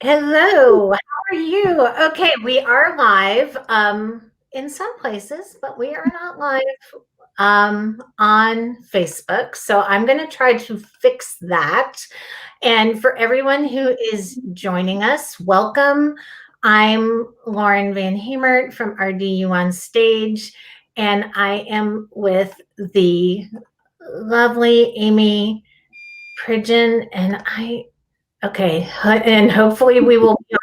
Hello, how are you? Okay, we are live in some places, but we are not live on Facebook. So I'm going to try to fix that. And for everyone who is joining us, welcome. I'm Lauren Van Hemert from RDU on Stage, and I am with the lovely Amy Pridgen, and and hopefully we will be on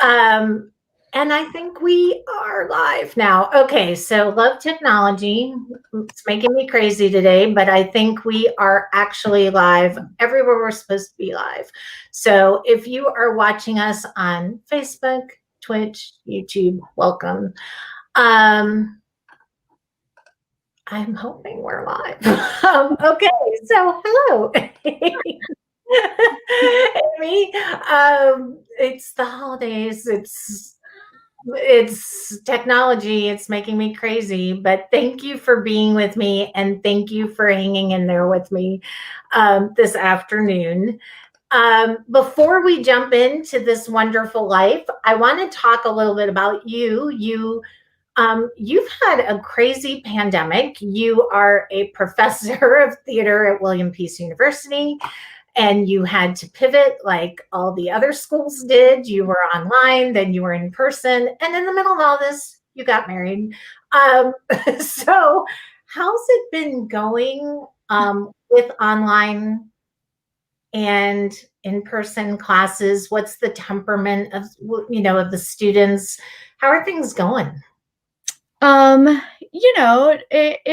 Facebook. And I think we are live now. Okay, so love technology. It's making me crazy today, but I think we are actually live everywhere we're supposed to be live. So if you are watching us on Facebook, Twitch, YouTube, welcome. I'm hoping we're live. Okay, so hello. Amy, it's the holidays. It's technology. It's making me crazy. But thank you for being with me, and thank you for hanging in there with me this afternoon. Before we jump into this wonderful life, I want to talk a little bit about you. You've had a crazy pandemic. You are a professor of theater at William Peace University, and you had to pivot like all the other schools did. You were online, then you were in person, and in the middle of all this, you got married. So, how's it been going with online and in-person classes? What's the temperament of of the students? How are things going?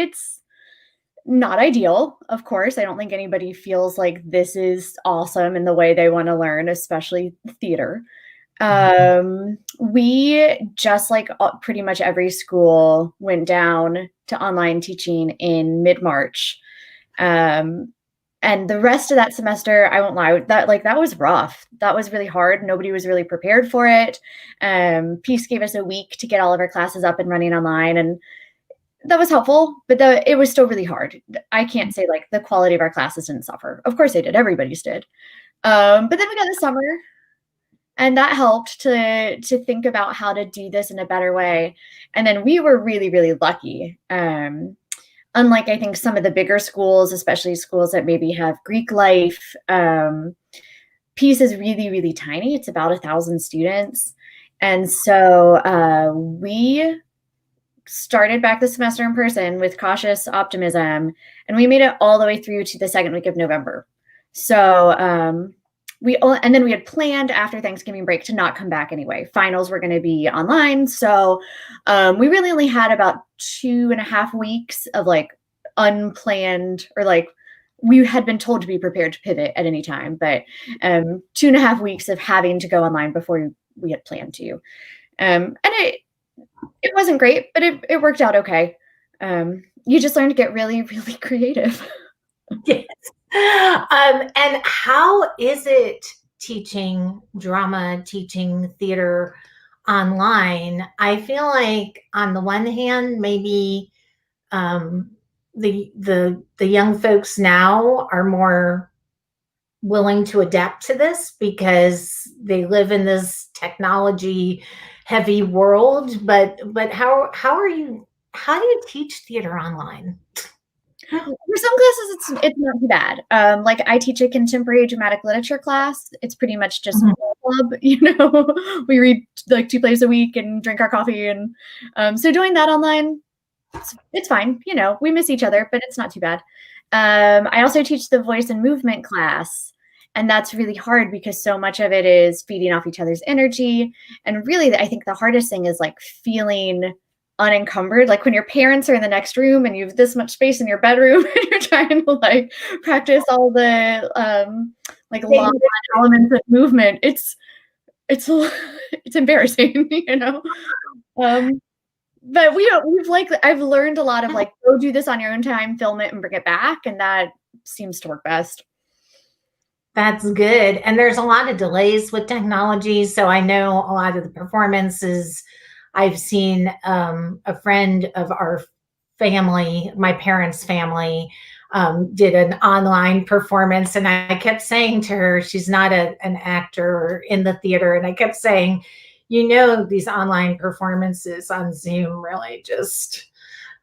It's not ideal, of course. I don't think anybody feels like this is awesome in the way they want to learn, especially theater. We just like pretty much every school went down to online teaching in mid-March. And the rest of that semester, I won't lie, that was rough. That was really hard. Nobody was really prepared for it. Peace gave us a week to get all of our classes up and running online, and that was helpful, but it was still really hard. I can't say like the quality of our classes didn't suffer. Of course they did. Everybody's did. But then we got the summer, and that helped to think about how to do this in a better way. And then we were really, really lucky. Unlike, I think, some of the bigger schools, especially schools that maybe have Greek life, Peace is really, really tiny. It's about 1,000 students. And so we started back the semester in person with cautious optimism, and we made it all the way through to the second week of November. So and then we had planned after Thanksgiving break to not come back anyway. Finals were going to be online. So we really only had about 2.5 weeks of like unplanned, or like we had been told to be prepared to pivot at any time, but 2.5 weeks of having to go online before we had planned to. And it wasn't great, but it worked out okay. You just learn to get really, really creative. Yes. And how is it teaching drama, teaching theater online? I feel like on the one hand, maybe the young folks now are more willing to adapt to this because they live in this technology heavy world. But how do you teach theater online? For some classes, it's not too bad. Like I teach a contemporary dramatic literature class. It's pretty much just club, we read like 2 plays a week and drink our coffee. And so doing that online, it's fine. We miss each other, but it's not too bad. I also teach the voice and movement class. And that's really hard because so much of it is feeding off each other's energy. And really, I think the hardest thing is like feeling unencumbered, like when your parents are in the next room and you have this much space in your bedroom and you're trying to like practice all the like long elements of movement. It's embarrassing, but I've learned a lot of like, go do this on your own time, film it and bring it back, and that seems to work best. That's good. And there's a lot of delays with technology, so I know a lot of the performances. I've seen a friend of our family, my parents' family, did an online performance, and I kept saying to her, she's not an actor in the theater, and I kept saying, these online performances on Zoom really just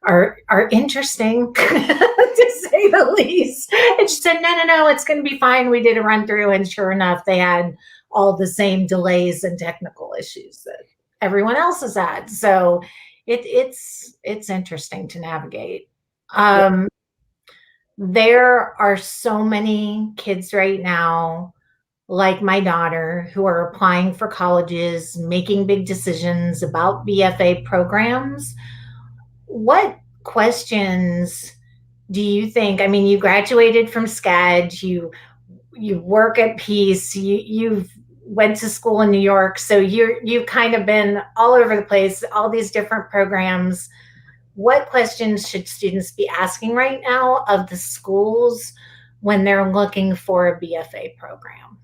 are interesting to say the least. And she said, no, it's going to be fine. We did a run through, and sure enough, they had all the same delays and technical issues that everyone else has had. So it's interesting to navigate. There are so many kids right now, like my daughter, who are applying for colleges, making big decisions about BFA programs. What questions do you think? I mean, you graduated from SCAD, you work at Peace, you've went to school in New York, so you've kind of been all over the place, all these different programs. What questions should students be asking right now of the schools when they're looking for a BFA program?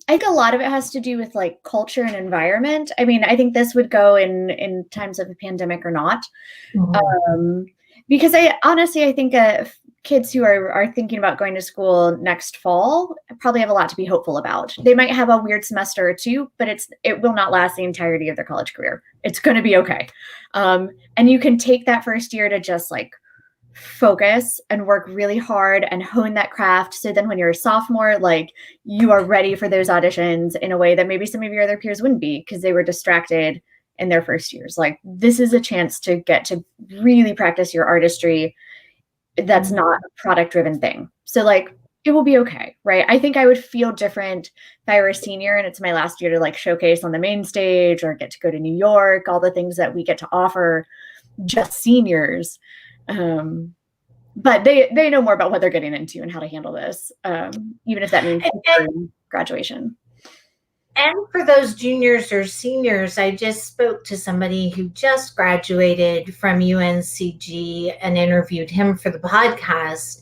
I think a lot of it has to do with like culture and environment. I mean, I think this would go in times of a pandemic or not. Mm-hmm. Because I think kids who are thinking about going to school next fall probably have a lot to be hopeful about. They might have a weird semester or two, but it will not last the entirety of their college career. It's going to be okay. And you can take that first year to just like focus and work really hard and hone that craft. So then when you're a sophomore, like you are ready for those auditions in a way that maybe some of your other peers wouldn't be because they were distracted in their first years. Like this is a chance to get to really practice your artistry. That's not a product driven thing. So like it will be okay, right? I think I would feel different if I were a senior and it's my last year to like showcase on the main stage or get to go to New York, all the things that we get to offer just seniors. But they know more about what they're getting into and how to handle this, even if that means graduation. And for those juniors or seniors, I just spoke to somebody who just graduated from UNCG and interviewed him for the podcast.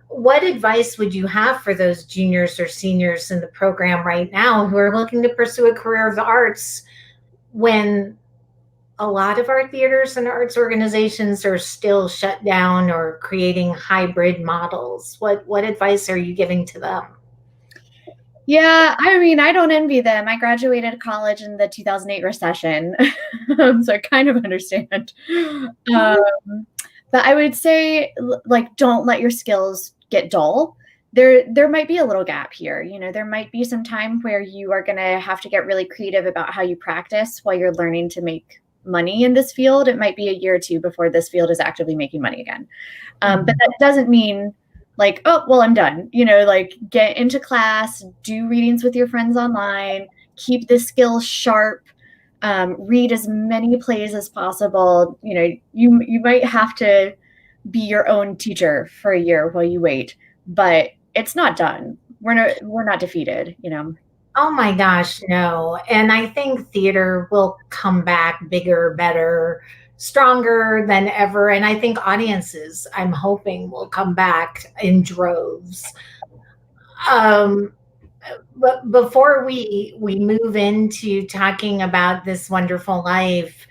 What advice would you have for those juniors or seniors in the program right now who are looking to pursue a career of the arts when a lot of our theaters and arts organizations are still shut down or creating hybrid models? What advice are you giving to them? Yeah, I mean, I don't envy them. I graduated college in the 2008 recession, so I kind of understand. But I would say, like, don't let your skills get dull. There might be a little gap here. There might be some time where you are going to have to get really creative about how you practice while you're learning to make money in this field. It might be a year or two before this field is actively making money again. But that doesn't mean like, oh, well, I'm done. Like get into class, do readings with your friends online, keep the skills sharp, read as many plays as possible. You might have to be your own teacher for a year while you wait, but it's not done. We're not defeated, Oh my gosh, no. And I think theater will come back bigger, better, stronger than ever. And I think audiences, I'm hoping, will come back in droves. But before we move into talking about this wonderful life,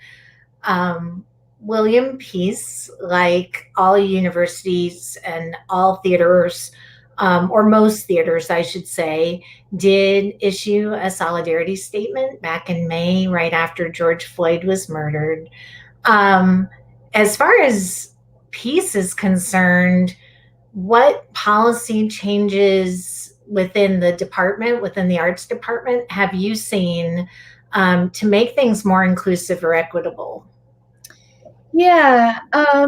William Peace, like all universities and all theaters, or most theaters, I should say, did issue a solidarity statement back in May, right after George Floyd was murdered. As far as Peace is concerned, what policy changes within the department, within the arts department, have you seen to make things more inclusive or equitable? Yeah, I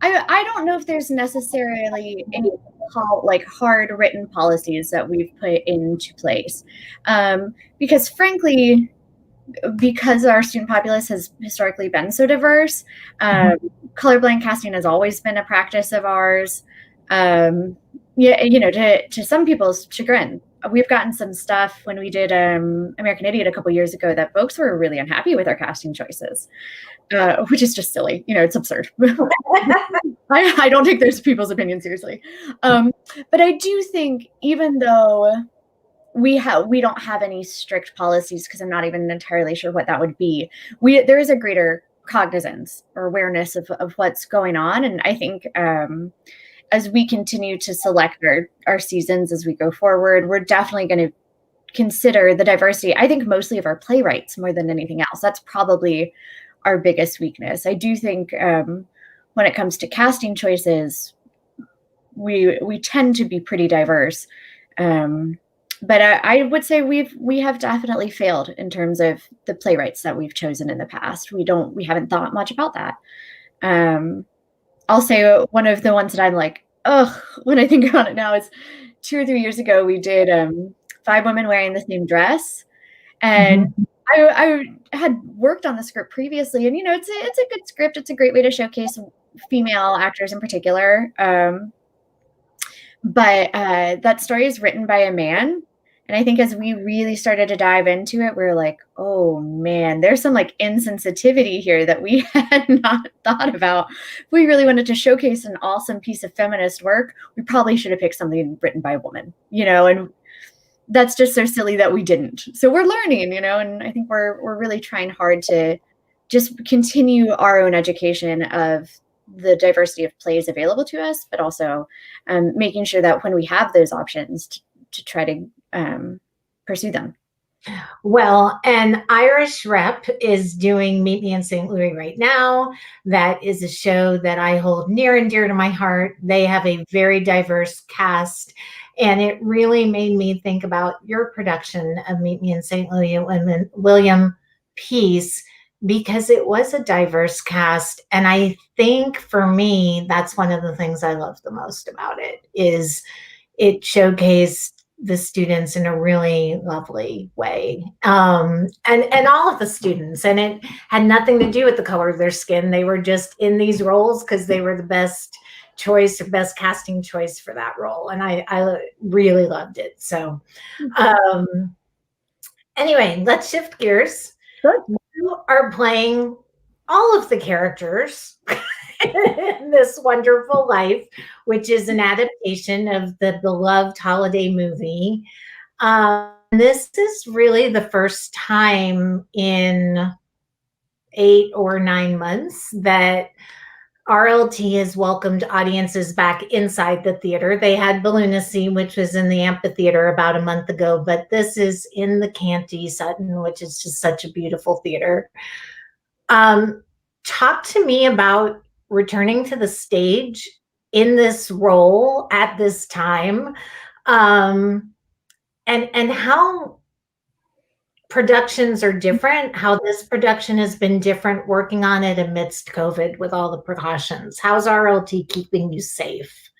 don't know if there's necessarily any like hard written policies that we've put into place, because frankly, because our student populace has historically been so diverse, colorblind casting has always been a practice of ours. To some people's chagrin, we've gotten some stuff when we did American Idiot a couple years ago that folks were really unhappy with our casting choices, which is just silly. It's absurd. I don't take those people's opinions seriously. But I do think even though we don't have any strict policies, because I'm not even entirely sure what that would be, there is a greater cognizance or awareness of what's going on. And I think as we continue to select our seasons as we go forward, we're definitely going to consider the diversity, I think mostly of our playwrights more than anything else. That's probably our biggest weakness. I do think when it comes to casting choices, we tend to be pretty diverse. But I would say we have definitely failed in terms of the playwrights that we've chosen in the past. We haven't thought much about that. I'll say one of the ones that I'm like, ugh, when I think about it now is 2 or 3 years ago, we did 5 women wearing the same dress. And I had worked on the script previously, and it's a good script. It's a great way to showcase female actors in particular. But that story is written by a man. And I think as we really started to dive into it, we were like, oh man, there's some like insensitivity here that we had not thought about. If we really wanted to showcase an awesome piece of feminist work, we probably should have picked something written by a woman, and that's just so silly that we didn't. So we're learning, and I think we're really trying hard to just continue our own education of the diversity of plays available to us, but also making sure that when we have those options to try to pursue them. Well, an Irish Rep is doing Meet Me in St. Louis right now. That is a show that I hold near and dear to my heart. They have a very diverse cast, and it really made me think about your production of Meet Me in St. Louis and William piece, because it was a diverse cast. And I think for me, that's one of the things I love the most about it, is it showcased the students in a really lovely way. And all of the students, and it had nothing to do with the color of their skin. They were just in these roles because they were the best choice or best casting choice for that role. And I really loved it. So anyway, let's shift gears. Sure. You are playing all of the characters in this wonderful life, which is an adaptation of the beloved holiday movie. This is really the first time in 8 or 9 months that RLT has welcomed audiences back inside the theater. They had Balloonacy, which was in the amphitheater about a month ago, but this is in the Canty Sutton, which is just such a beautiful theater. Talk to me about returning to the stage in this role at this time, and how productions are different, how this production has been different working on it amidst COVID with all the precautions. How's RLT keeping you safe?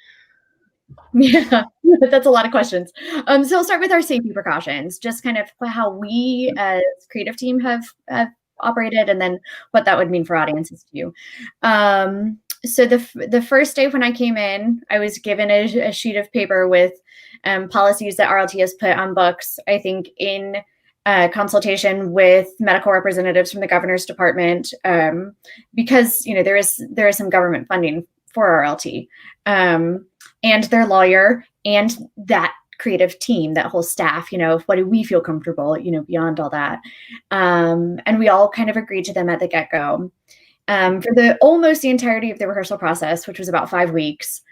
Yeah, that's a lot of questions. So I'll start with our safety precautions, just kind of how we as creative team have operated, and then what that would mean for audiences too. So the first day when I came in, I was given a sheet of paper with policies that RLT has put on books, I think in consultation with medical representatives from the governor's department, because there is some government funding for RLT, and their lawyer and that creative team, that whole staff, what do we feel comfortable, beyond all that. And we all kind of agreed to them at the get-go. For almost the entirety of the rehearsal process, which was about 5 weeks,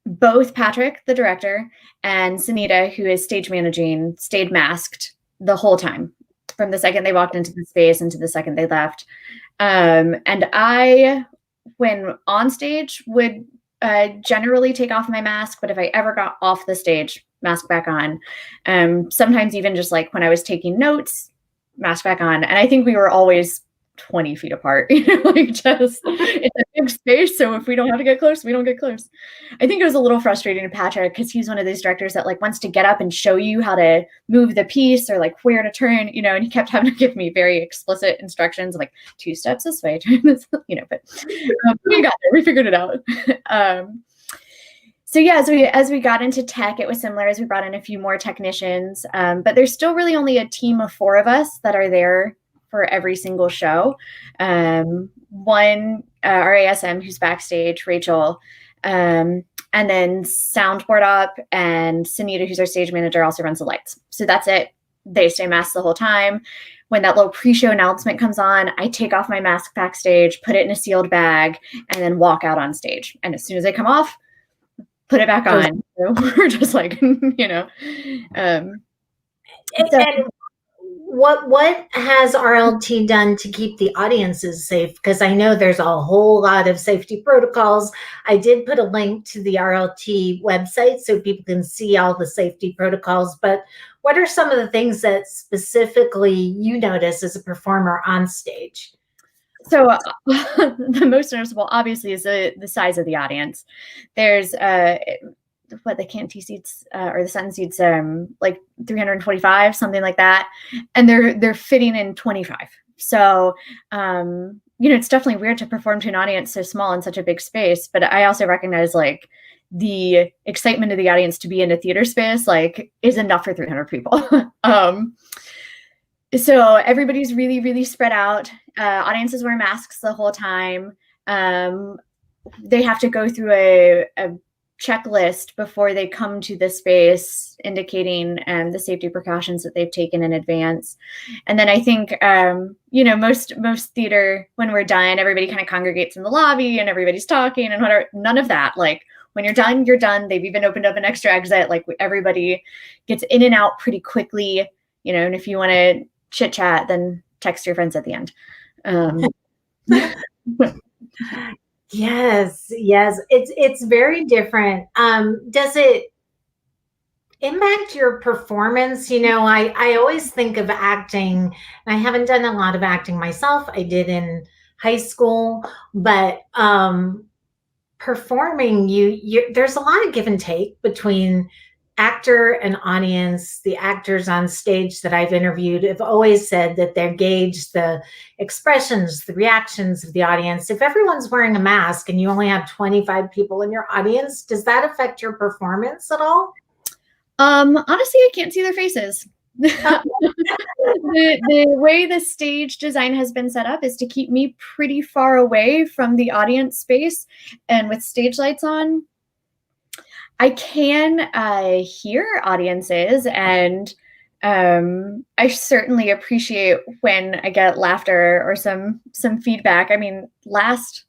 both Patrick, the director, and Sunita, who is stage managing, stayed masked the whole time, from the second they walked into the space and to the second they left. And I, when on stage, would generally take off my mask, but if I ever got off the stage, mask back on. Sometimes even just like when I was taking notes, mask back on. And I think we were always 20 feet apart, like just it's a big space. So if we don't have to get close, we don't get close. I think it was a little frustrating to Patrick because he's one of these directors that like wants to get up and show you how to move the piece or like where to turn, and he kept having to give me very explicit instructions, like 2 steps this way, turn this, but we got there, we figured it out. So yeah, as we got into tech, it was similar as we brought in a few more technicians, but there's still really only a team of 4 of us that are there for every single show. One, our ASM who's backstage, Rachel, and then soundboard up, and Sunita, who's our stage manager, also runs the lights. So that's it. They stay masked the whole time. when that little pre-show announcement comes on, I take off my mask backstage, put it in a sealed bag, and then walk out on stage. And as soon as I come off, put it back on. So we're just like, you know. And what has RLT done to keep the audiences safe? Because I know there's a whole lot of safety protocols. I did put a link to the RLT website so people can see all the safety protocols, but what are some of the things that specifically you notice as a performer on stage? So the most noticeable, obviously, is the size of the audience. There's the canteen seats or the sentence seats, like 325, something like that, and they're fitting in 25. So you know, it's definitely weird to perform to an audience so small in such a big space. But I also recognize like the excitement of the audience to be in a theater space like is enough for 300 people. So everybody's really, really spread out. Audiences wear masks the whole time. They have to go through a checklist before they come to the space indicating the safety precautions that they've taken in advance. And then I think, you know, most theater, when we're done, everybody kind of congregates in the lobby and everybody's talking and whatever. None of that. Like when you're done, you're done. They've even opened up an extra exit. Like everybody gets in and out pretty quickly, you know, and if you want to chit chat, then text your friends at the end. Yes, it's very different. Does it impact your performance? You know, I always think of acting, and I haven't done a lot of acting myself. I did in high school, but performing, there's a lot of give and take between actor and audience. The actors on stage that I've interviewed have always said that they gauge the expressions, the reactions of the audience. If everyone's wearing a mask and you only have 25 people in your audience, does that affect your performance at all? Honestly, I can't see their faces. The way the stage design has been set up is to keep me pretty far away from the audience space, and with stage lights on, I can hear audiences, and I certainly appreciate when I get laughter or some feedback. I mean, was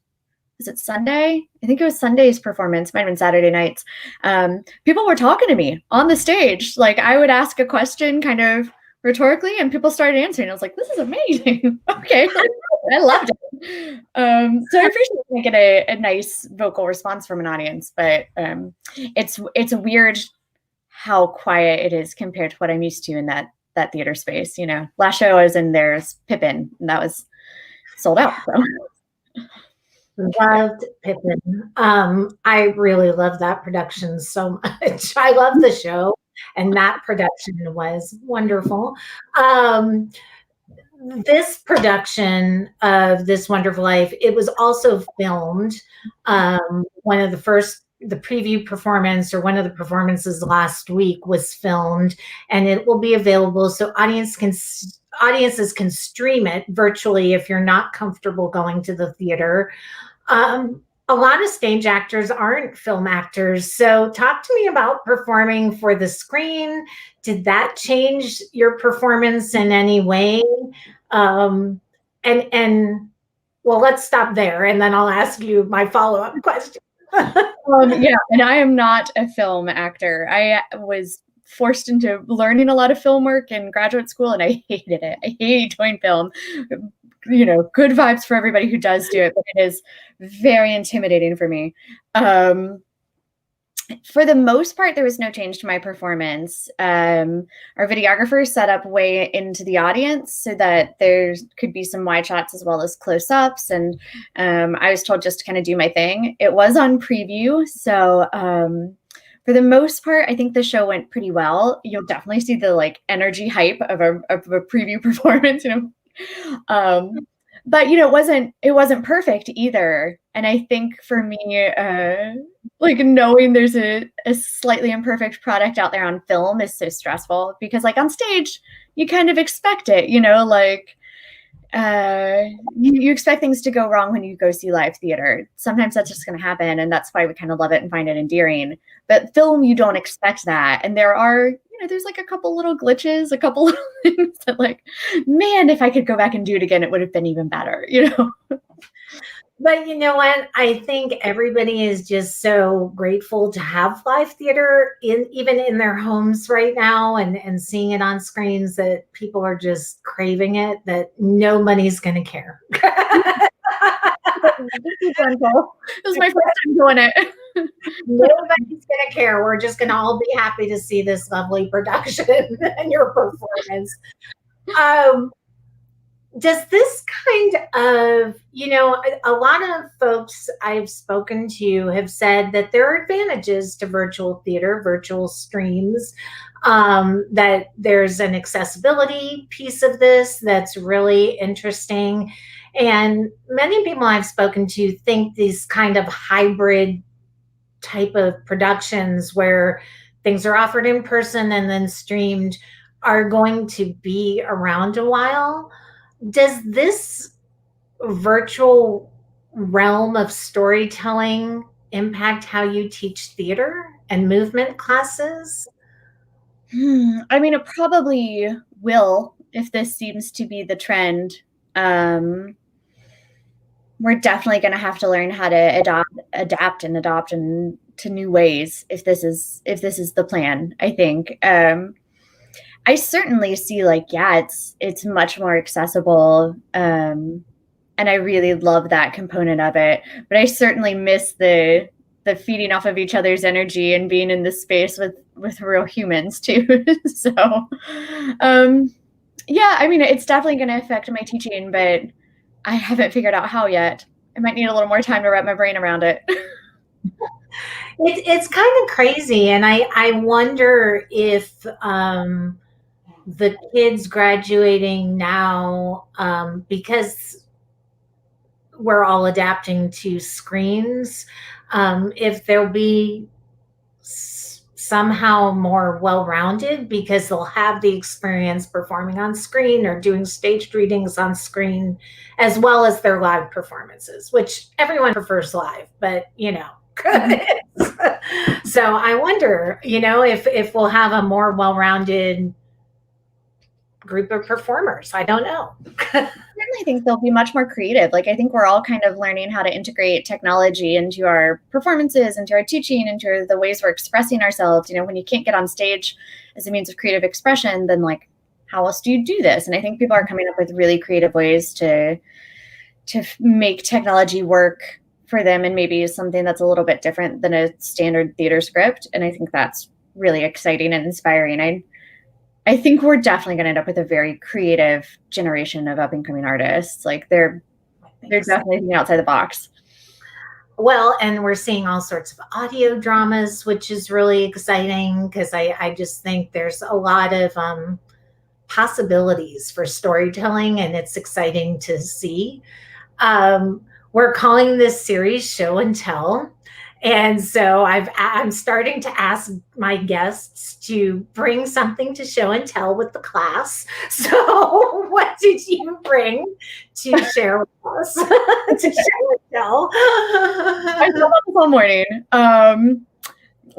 it Sunday? I think it was Sunday's performance, might have been Saturday nights. People were talking to me on the stage. Like I would ask a question kind of rhetorically and people started answering. I was like, this is amazing. Okay. I loved it. So I appreciate making a nice vocal response from an audience, but it's weird how quiet it is compared to what I'm used to in that theater space. You know, last show I was in, there's Pippin, and that was sold out. So. Loved Pippin. I really love that production so much. I love the show, and that production was wonderful. This production of This Wonderful Life, it was also filmed. One of the preview performance, or one of the performances last week, was filmed, and it will be available so audiences can stream it virtually if you're not comfortable going to the theater. A lot of stage actors aren't film actors. So talk to me about performing for the screen. Did that change your performance in any way? And well, let's stop there, and then I'll ask you my follow-up question. Yeah, and I am not a film actor. I was forced into learning a lot of film work in graduate school, and I hated it. I hate doing film. You know, good vibes for everybody who does do it, but it is very intimidating for me. For the most part, there was no change to my performance. Our videographer set up way into the audience so that there could be some wide shots as well as close-ups. And I was told just to kind of do my thing. It was on preview. So for the most part, I think the show went pretty well. You'll definitely see the like energy hype of a preview performance, you know. But you know, it wasn't perfect either. And I think for me, like knowing there's a slightly imperfect product out there on film is so stressful, because like on stage, you kind of expect it, you know, like you expect things to go wrong when you go see live theater. Sometimes that's just going to happen, and that's why we kind of love it and find it endearing. But film, you don't expect that. And there are, there's like a couple little glitches, a couple little things that like, man, if I could go back and do it again, it would have been even better, But you know what? I think everybody is just so grateful to have live theater even in their homes right now and seeing it on screens that people are just craving it, that nobody's going to care. It was my first time doing it. Nobody's going to care. We're just going to all be happy to see this lovely production and your performance. Does this kind of, a lot of folks I've spoken to have said that there are advantages to virtual theater, virtual streams, that there's an accessibility piece of this that's really interesting. And many people I've spoken to think these kind of hybrid type of productions where things are offered in person and then streamed are going to be around a while. Does this virtual realm of storytelling impact how you teach theater and movement classes? I mean, it probably will if this seems to be the trend. We're definitely going to have to learn how to adapt and adopt to new ways if this is the plan, I think. I certainly see like, yeah, it's much more accessible. And I really love that component of it, but I certainly miss the feeding off of each other's energy and being in this space with real humans too. So, yeah, I mean, it's definitely going to affect my teaching, but I haven't figured out how yet. I might need a little more time to wrap my brain around it. It's kind of crazy. And I wonder if, the kids graduating now, because we're all adapting to screens, if they'll be somehow more well-rounded because they'll have the experience performing on screen or doing staged readings on screen, as well as their live performances, which everyone prefers live, but so I wonder, if we'll have a more well-rounded group of performers. I don't know. I certainly think they'll be much more creative. Like, I think we're all kind of learning how to integrate technology into our performances, into our teaching, into the ways we're expressing ourselves. When you can't get on stage as a means of creative expression, then like, how else do you do this? And I think people are coming up with really creative ways to make technology work for them, and maybe something that's a little bit different than a standard theater script. And I think that's really exciting and inspiring. I think we're definitely going to end up with a very creative generation of up and coming artists. Like they're definitely thinking outside the box. Well, and we're seeing all sorts of audio dramas, which is really exciting because I just think there's a lot of possibilities for storytelling, and it's exciting to see. We're calling this series Show and Tell. And so I'm starting to ask my guests to bring something to show and tell with the class. So what did you bring to share with us? To show and tell? I thought about this all morning.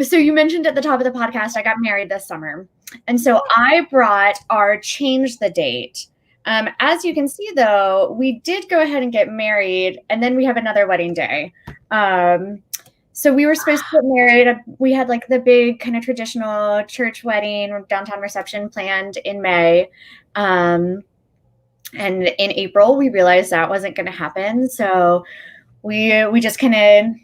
So you mentioned at the top of the podcast, I got married this summer. And so I brought our Change the Date. As you can see, though, we did go ahead and get married, and then we have another wedding day. So we were supposed to get married. We had like the big kind of traditional church wedding, downtown reception planned in May. And in April, we realized that wasn't going to happen. So we just kind of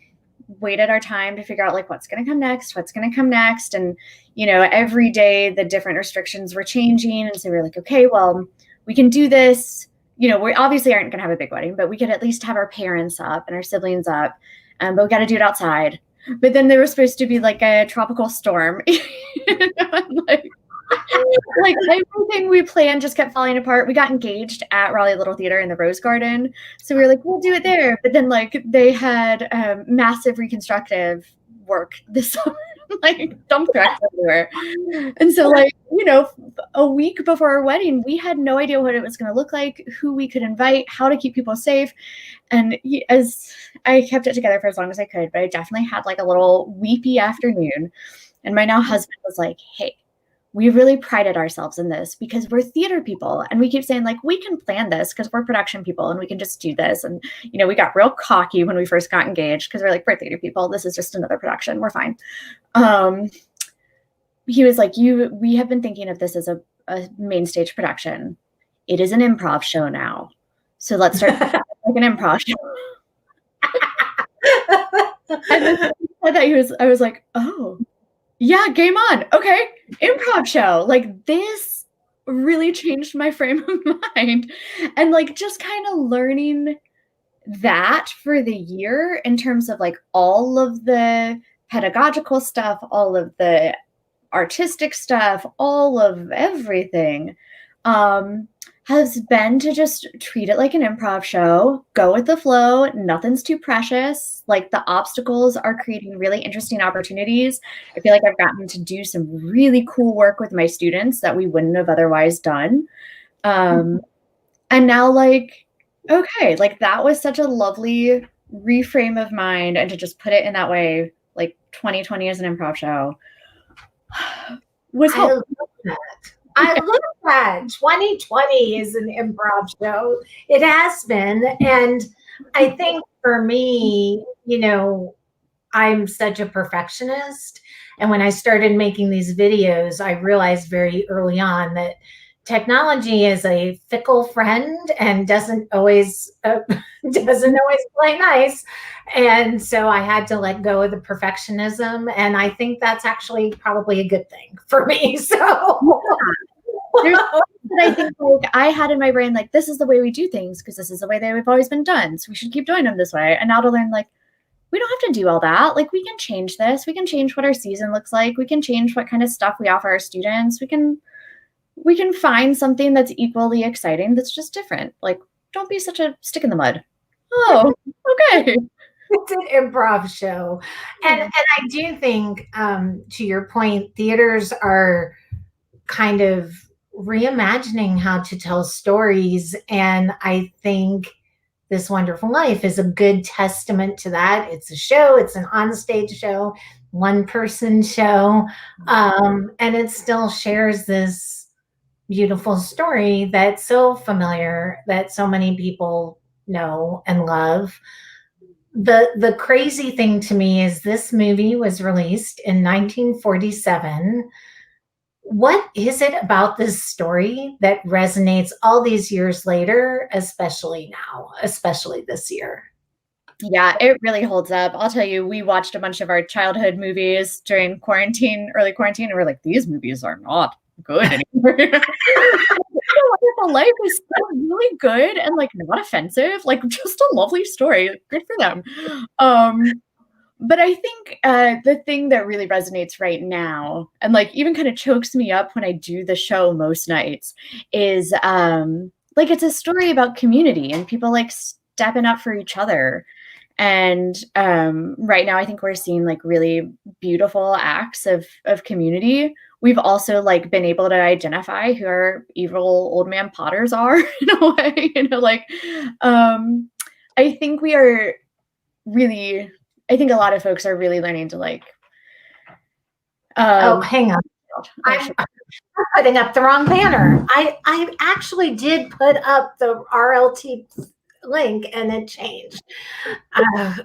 waited our time to figure out like what's going to come next. And, every day the different restrictions were changing. And so we were like, okay, well, we can do this. We obviously aren't going to have a big wedding, but we could at least have our parents up and our siblings up. But we got to do it outside. But then there was supposed to be like a tropical storm. like everything we planned just kept falling apart. We got engaged at Raleigh Little Theatre in the Rose Garden. So we were like, we'll do it there. But then like they had massive reconstructive work this summer, like dump trucks everywhere. And so like, a week before our wedding, we had no idea what it was going to look like, who we could invite, how to keep people safe. And as I kept it together for as long as I could, but I definitely had like a little weepy afternoon. And my now husband was like, hey, we really prided ourselves in this because we're theater people, and we keep saying like, we can plan this because we're production people and we can just do this. And, you know, we got real cocky when we first got engaged because we're like, we're theater people. This is just another production. We're fine. He was like, we have been thinking of this as a main stage production. It is an improv show now. So let's start like an improv show. And then I was like, oh, yeah, game on. Okay, improv show. Like, this really changed my frame of mind. And like just kind of learning that for the year in terms of like all of the pedagogical stuff, all of the artistic stuff, all of everything, has been to just treat it like an improv show, go with the flow, nothing's too precious. Like, the obstacles are creating really interesting opportunities. I feel like I've gotten to do some really cool work with my students that we wouldn't have otherwise done. And now, like, okay, like that was such a lovely reframe of mind, and to just put it in that way, like 2020 is an improv show, was I love that. I love that. 2020 is an improv show. It has been. And I think for me, you know, I'm such a perfectionist. And when I started making these videos, I realized very early on that technology is a fickle friend and doesn't always play nice. And so I had to let go of the perfectionism, and I think that's actually probably a good thing for me. So there's that I think like I had in my brain, like, this is the way we do things because this is the way they've always been done, so we should keep doing them this way. And now to learn, like, we don't have to do all that. Like, we can change this. We can change what our season looks like. We can change what kind of stuff we offer our students. We can find something that's equally exciting that's just different. Like, don't be such a stick in the mud. Oh, okay. it's an improv show. And I do think, to your point, theaters are kind of reimagining how to tell stories. And I think This Wonderful Life is a good testament to that. It's a show, it's an onstage show, one person show, and it still shares this beautiful story that's so familiar, that so many people know and love. The crazy thing to me is this movie was released in 1947. What is it about this story that resonates all these years later, especially now, especially this year? Yeah, it really holds up. I'll tell you, we watched a bunch of our childhood movies during quarantine, early quarantine, and we're like, these movies are not good anymore. Wonderful Life is still really good and like not offensive, like just a lovely story. Good for them. But I think the thing that really resonates right now, and like even kind of chokes me up when I do the show most nights, is like, it's a story about community and people like stepping up for each other. And right now, I think we're seeing like really beautiful acts of community. We've also like been able to identify who our evil old man Potters are in a way, you know, like I think we are really, I think a lot of folks are really learning to like. Oh, hang on. I'm putting up the wrong banner. I actually did put up the RLT link and it changed.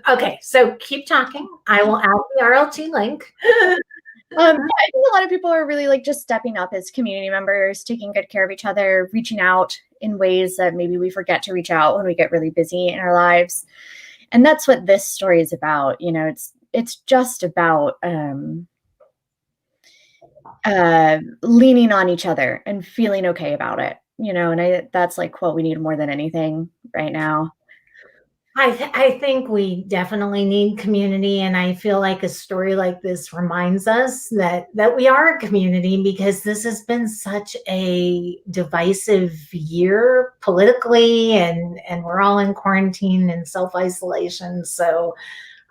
Okay, so keep talking. I will add the RLT link. I think a lot of people are really like just stepping up as community members, taking good care of each other, reaching out in ways that maybe we forget to reach out when we get really busy in our lives. And that's what this story is about. You know, it's just about leaning on each other and feeling okay about it, you know, and that's like what we need more than anything right now. I think we definitely need community, and I feel like a story like this reminds us that we are a community, because this has been such a divisive year politically, and we're all in quarantine and self-isolation. So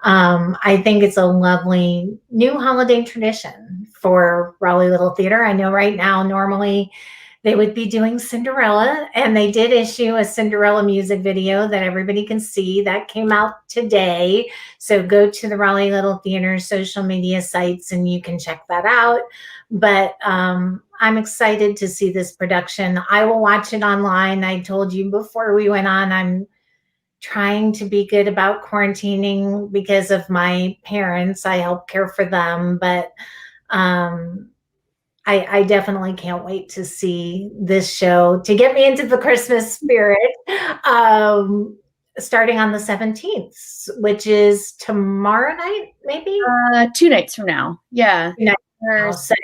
I think it's a lovely new holiday tradition for Raleigh Little Theater. I know right now, normally they would be doing Cinderella, and they did issue a Cinderella music video that everybody can see. That came out today. So go to the Raleigh Little Theater social media sites and you can check that out. But I'm excited to see this production. I will watch it online. I told you before we went on, I'm trying to be good about quarantining because of my parents. I help care for them, but I definitely can't wait to see this show to get me into the Christmas spirit. Starting on the 17th, which is tomorrow night, maybe? 2 nights from now. Yeah. So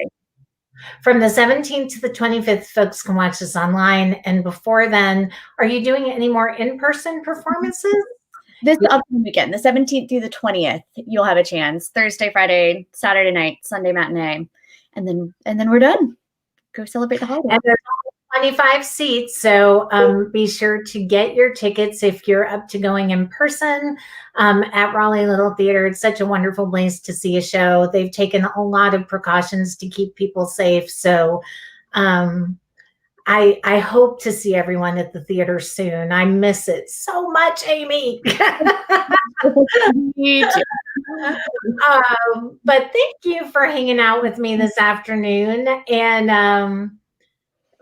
from the 17th to the 25th, folks can watch this online. And before then, are you doing any more in-person performances? This upcoming weekend, the 17th through the 20th, you'll have a chance. Thursday, Friday, Saturday night, Sunday matinee. And then we're done. Go celebrate the holiday. And there's 25 seats, so be sure to get your tickets if you're up to going in person at Raleigh Little Theater. It's such a wonderful place to see a show. They've taken a lot of precautions to keep people safe, so I hope to see everyone at the theater soon. I miss it so much, Amy. Me too. But thank you for hanging out with me this afternoon. And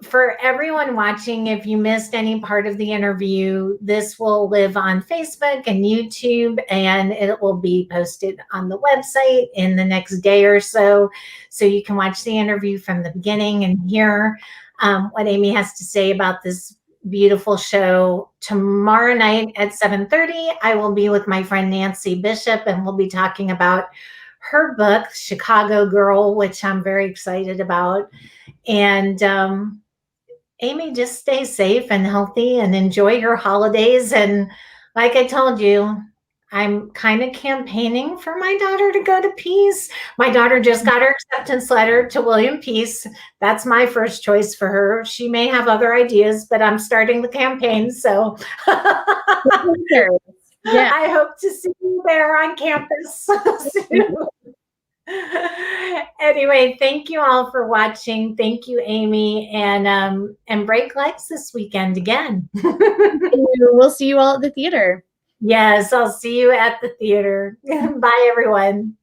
for everyone watching, if you missed any part of the interview, this will live on Facebook and YouTube, and it will be posted on the website in the next day or so. So you can watch the interview from the beginning and hear what Amy has to say about this beautiful show. Tomorrow night at 7:30, I will be with my friend Nancy Bishop, and we'll be talking about her book, Chicago Girl, which I'm very excited about. And Amy, just stay safe and healthy and enjoy your holidays. And like I told you, I'm kind of campaigning for my daughter to go to Peace. My daughter just got her acceptance letter to William Peace. That's my first choice for her. She may have other ideas, but I'm starting the campaign. So Yeah. I hope to see you there on campus soon. Anyway, thank you all for watching. Thank you, Amy, and break legs this weekend again. We'll see you all at the theater. Yes, I'll see you at the theater. Bye, everyone.